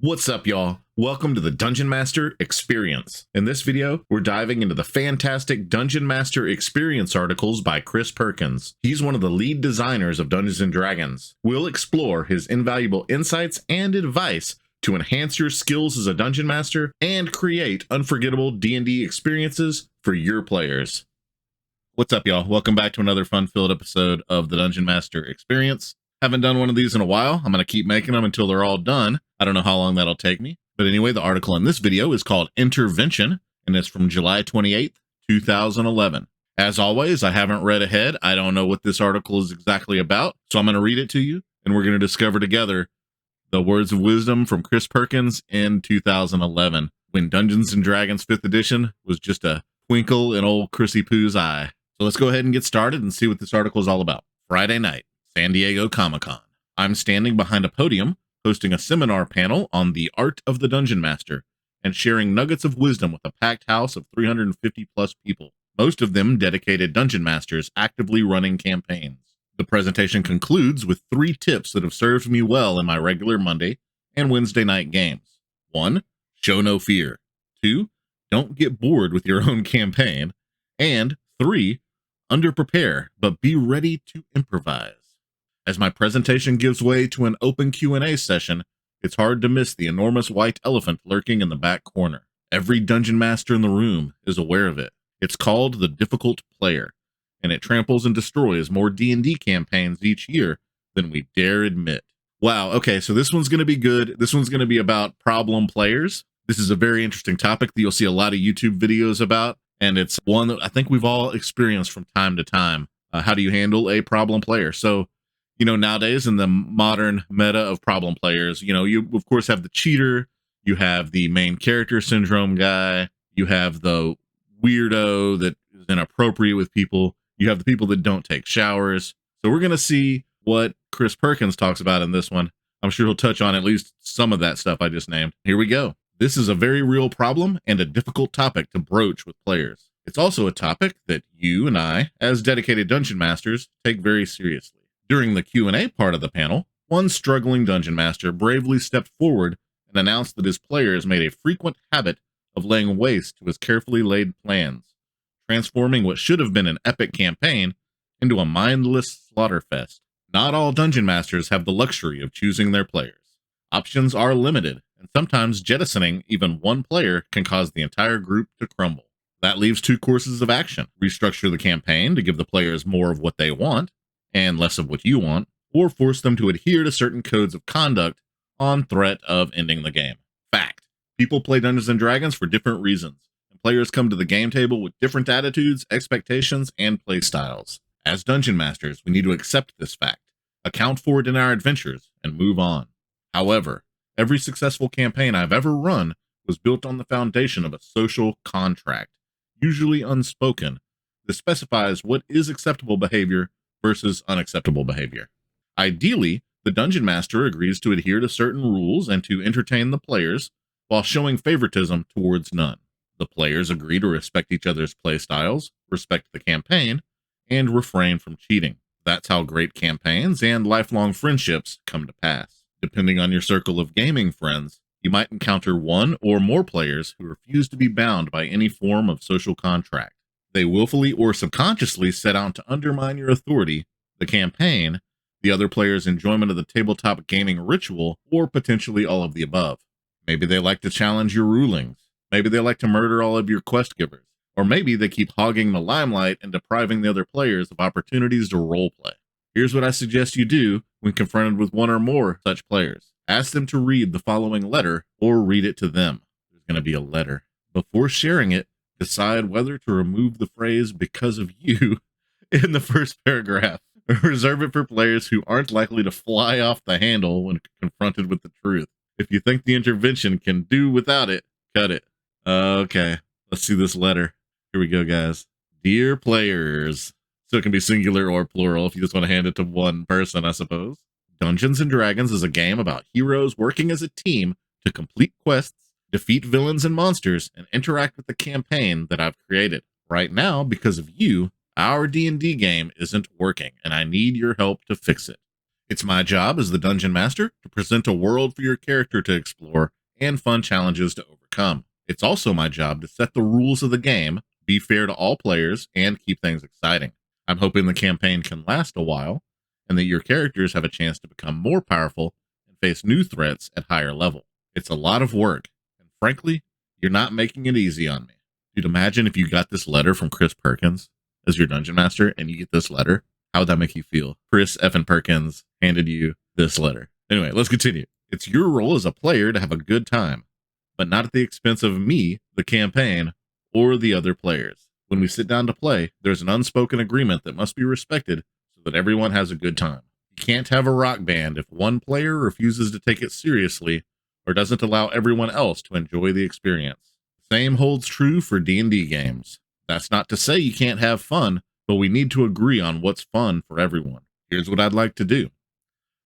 What's up, y'all? Welcome to the Dungeon Master Experience. In this video, we're diving into the fantastic Dungeon Master Experience articles by Chris Perkins. He's one of the lead designers of Dungeons & Dragons. We'll explore his invaluable insights and advice to enhance your skills as a Dungeon Master and create unforgettable D&D experiences for your players. What's up, y'all? Welcome back to another fun-filled episode of the Dungeon Master Experience. Haven't done one of these in a while. I'm going to keep making them until they're all done. I don't know how long that'll take me. But anyway, the article in this video is called Intervention, and it's from July 28th, 2011. As always, I haven't read ahead. I don't know what this article is exactly about, so I'm going to read it to you, and we're going to discover together the words of wisdom from Chris Perkins in 2011, when Dungeons & Dragons 5th edition was just a twinkle in old Chrissy Poo's eye. So let's go ahead and get started and see what this article is all about. Friday night, San Diego Comic-Con. I'm standing behind a podium, hosting a seminar panel on the art of the Dungeon Master, and sharing nuggets of wisdom with a packed house of 350 plus people, most of them dedicated Dungeon Masters actively running campaigns. The presentation concludes with 3 tips that have served me well in my regular Monday and Wednesday night games. 1. Show no fear. 2. Don't get bored with your own campaign. And 3. Underprepare, but be ready to improvise. As my presentation gives way to an open Q&A session, it's hard to miss the enormous white elephant lurking in the back corner. Every dungeon master in the room is aware of it. It's called the difficult player, and it tramples and destroys more D&D campaigns each year than we dare admit. Wow, okay, so this one's going to be good. This one's going to be about problem players. This is a very interesting topic that you'll see a lot of YouTube videos about, and it's one that I think we've all experienced from time to time. How do you handle a problem player? So, you know, nowadays in the modern meta of problem players, you know, you of course have the cheater, you have the main character syndrome guy, you have the weirdo that is inappropriate with people, you have the people that don't take showers. So we're going to see what Chris Perkins talks about in this one. I'm sure he'll touch on at least some of that stuff I just named. Here we go. This is a very real problem and a difficult topic to broach with players. It's also a topic that you and I, as dedicated dungeon masters, take very seriously. During the Q&A part of the panel, one struggling dungeon master bravely stepped forward and announced that his players made a frequent habit of laying waste to his carefully laid plans, transforming what should have been an epic campaign into a mindless slaughterfest. Not all dungeon masters have the luxury of choosing their players. Options are limited, and sometimes jettisoning even one player can cause the entire group to crumble. That leaves 2 courses of action: restructure the campaign to give the players more of what they want, and less of what you want, or force them to adhere to certain codes of conduct on threat of ending the game. Fact. People play Dungeons & Dragons for different reasons, and players come to the game table with different attitudes, expectations, and play styles. As Dungeon Masters, we need to accept this fact, account for it in our adventures, and move on. However, every successful campaign I've ever run was built on the foundation of a social contract, usually unspoken, that specifies what is acceptable behavior versus unacceptable behavior. Ideally, the Dungeon Master agrees to adhere to certain rules and to entertain the players while showing favoritism towards none. The players agree to respect each other's play styles, respect the campaign, and refrain from cheating. That's how great campaigns and lifelong friendships come to pass. Depending on your circle of gaming friends, you might encounter one or more players who refuse to be bound by any form of social contract. They willfully or subconsciously set out to undermine your authority, the campaign, the other player's enjoyment of the tabletop gaming ritual, or potentially all of the above. Maybe they like to challenge your rulings. Maybe they like to murder all of your quest givers. Or maybe they keep hogging the limelight and depriving the other players of opportunities to roleplay. Here's what I suggest you do when confronted with one or more such players. Ask them to read the following letter or read it to them. There's going to be a letter. Before sharing it, decide whether to remove the phrase "because of you" in the first paragraph. Reserve it for players who aren't likely to fly off the handle when confronted with the truth. If you think the intervention can do without it, cut it. Okay, let's see this letter. Here we go, guys. Dear players. So it can be singular or plural if you just want to hand it to one person, I suppose. Dungeons & Dragons is a game about heroes working as a team to complete quests, defeat villains and monsters, and interact with the campaign that I've created. Right now, because of you, our D&D game isn't working, and I need your help to fix it. It's my job as the Dungeon Master to present a world for your character to explore and fun challenges to overcome. It's also my job to set the rules of the game, be fair to all players, and keep things exciting. I'm hoping the campaign can last a while, and that your characters have a chance to become more powerful and face new threats at higher level. It's a lot of work, and frankly, you're not making it easy on me. Dude, imagine if you got this letter from Chris Perkins as your Dungeon Master, and you get this letter. How would that make you feel? Chris effing Perkins handed you this letter. Anyway, let's continue. It's your role as a player to have a good time, but not at the expense of me, the campaign, or the other players. When we sit down to play, there's an unspoken agreement that must be respected so that everyone has a good time. You can't have a rock band if one player refuses to take it seriously or doesn't allow everyone else to enjoy the experience. The same holds true for D&D games. That's not to say you can't have fun, but we need to agree on what's fun for everyone. Here's what I'd like to do.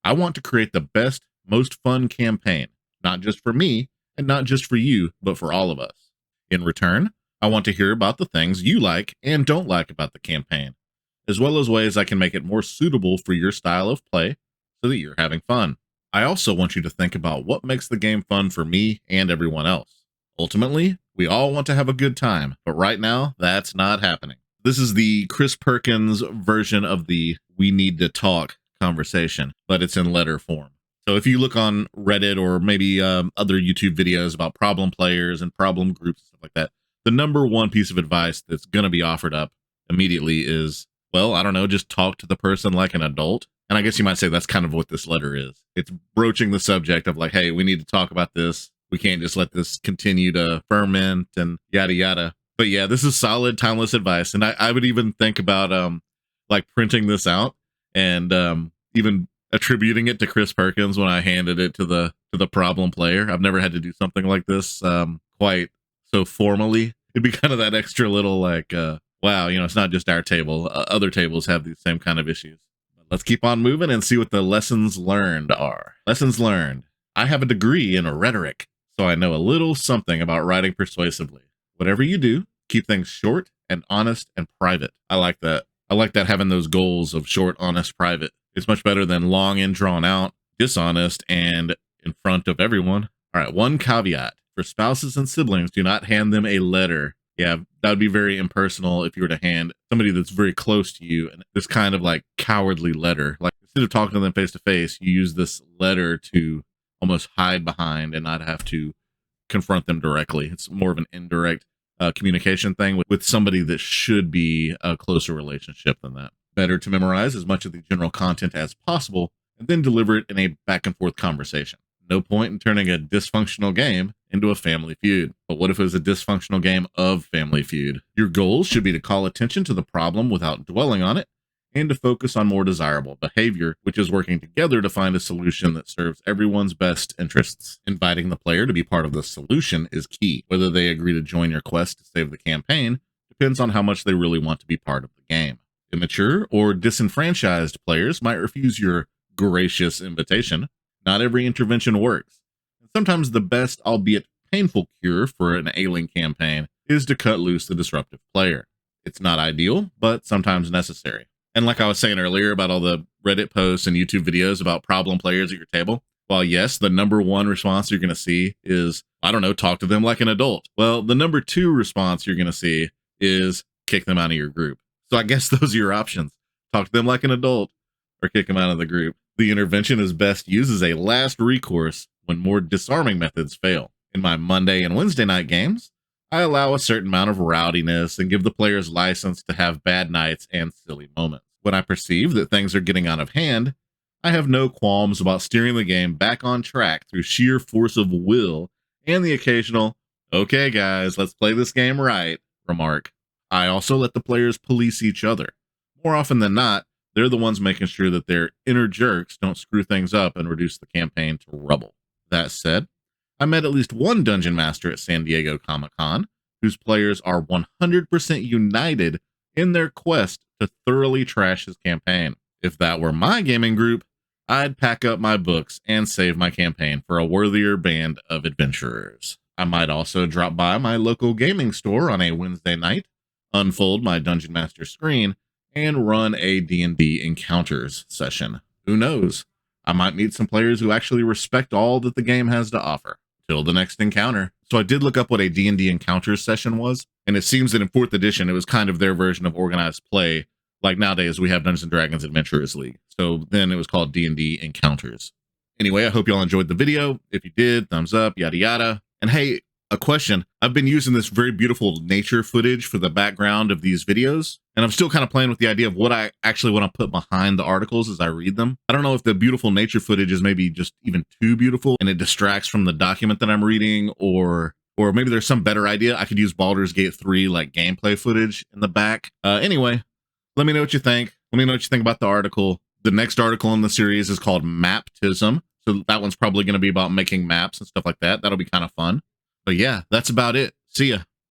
I want to create the best, most fun campaign, not just for me and not just for you, but for all of us. In return, I want to hear about the things you like and don't like about the campaign, as well as ways I can make it more suitable for your style of play so that you're having fun. I also want you to think about what makes the game fun for me and everyone else. Ultimately, we all want to have a good time, but right now, that's not happening. This is the Chris Perkins version of the "we need to talk" conversation, but it's in letter form. So if you look on Reddit or maybe other YouTube videos about problem players and problem groups and stuff like that, the number one piece of advice that's going to be offered up immediately is, well, I don't know, just talk to the person like an adult. And I guess you might say that's kind of what this letter is. It's broaching the subject of like, hey, we need to talk about this. We can't just let this continue to ferment and yada, yada. But yeah, this is solid, timeless advice. And I would even think about like printing this out and even attributing it to Chris Perkins when I handed it to the problem player. I've never had to do something like this quite so formally. It'd be kind of that extra little like, wow, it's not just our table. Other tables have these same kind of issues. But let's keep on moving and see what the lessons learned are. Lessons learned. I have a degree in rhetoric, so I know a little something about writing persuasively. Whatever you do, keep things short and honest and private. I like that. I like that, having those goals of short, honest, private. It's much better than long and drawn out, dishonest, and in front of everyone. All right, one caveat. For spouses and siblings, do not hand them a letter. Yeah, that would be very impersonal if you were to hand somebody that's very close to you and this kind of like cowardly letter. Like, instead of talking to them face to face, you use this letter to almost hide behind and not have to confront them directly. It's more of an indirect communication thing with somebody that should be a closer relationship than that. Better to memorize as much of the general content as possible and then deliver it in a back and forth conversation. No point in turning a dysfunctional game into a family feud. But what if it was a dysfunctional game of Family Feud? Your goals should be to call attention to the problem without dwelling on it, and to focus on more desirable behavior, which is working together to find a solution that serves everyone's best interests. Inviting the player to be part of the solution is key. Whether they agree to join your quest to save the campaign depends on how much they really want to be part of the game. Immature or disenfranchised players might refuse your gracious invitation. Not every intervention works. Sometimes the best, albeit painful, cure for an ailing campaign is to cut loose the disruptive player. It's not ideal, but sometimes necessary. And like I was saying earlier about all the Reddit posts and YouTube videos about problem players at your table, while yes, the number one response you're going to see is, I don't know, talk to them like an adult. Well, the number two response you're going to see is kick them out of your group. So I guess those are your options. Talk to them like an adult or kick them out of the group. The intervention is best used as a last recourse when more disarming methods fail. In my Monday and Wednesday night games, I allow a certain amount of rowdiness and give the players license to have bad nights and silly moments. When I perceive that things are getting out of hand, I have no qualms about steering the game back on track through sheer force of will and the occasional, okay guys, let's play this game right, remark. I also let the players police each other. More often than not, they're the ones making sure that their inner jerks don't screw things up and reduce the campaign to rubble. That said, I met at least one dungeon master at San Diego Comic-Con whose players are 100% united in their quest to thoroughly trash his campaign. If that were my gaming group, I'd pack up my books and save my campaign for a worthier band of adventurers. I might also drop by my local gaming store on a Wednesday night, unfold my Dungeon Master screen, and run a D&D encounters session. Who knows? I might meet some players who actually respect all that the game has to offer. Till the next encounter. So I did look up what a D&D Encounters session was, and it seems that in 4th edition, it was kind of their version of organized play. Like nowadays, we have Dungeons & Dragons Adventurers League. So then it was called D&D Encounters. Anyway, I hope y'all enjoyed the video. If you did, thumbs up, yada yada. And hey, a question. I've been using this very beautiful nature footage for the background of these videos, and I'm still kind of playing with the idea of what I actually want to put behind the articles as I read them. I don't know if the beautiful nature footage is maybe just even too beautiful and it distracts from the document that I'm reading, or maybe there's some better idea. I could use Baldur's Gate 3 like gameplay footage in the back. Anyway, let me know what you think. Let me know what you think about the article. The next article in the series is called Maptism. So that one's probably going to be about making maps and stuff like that. That'll be kind of fun. But yeah, that's about it. See ya.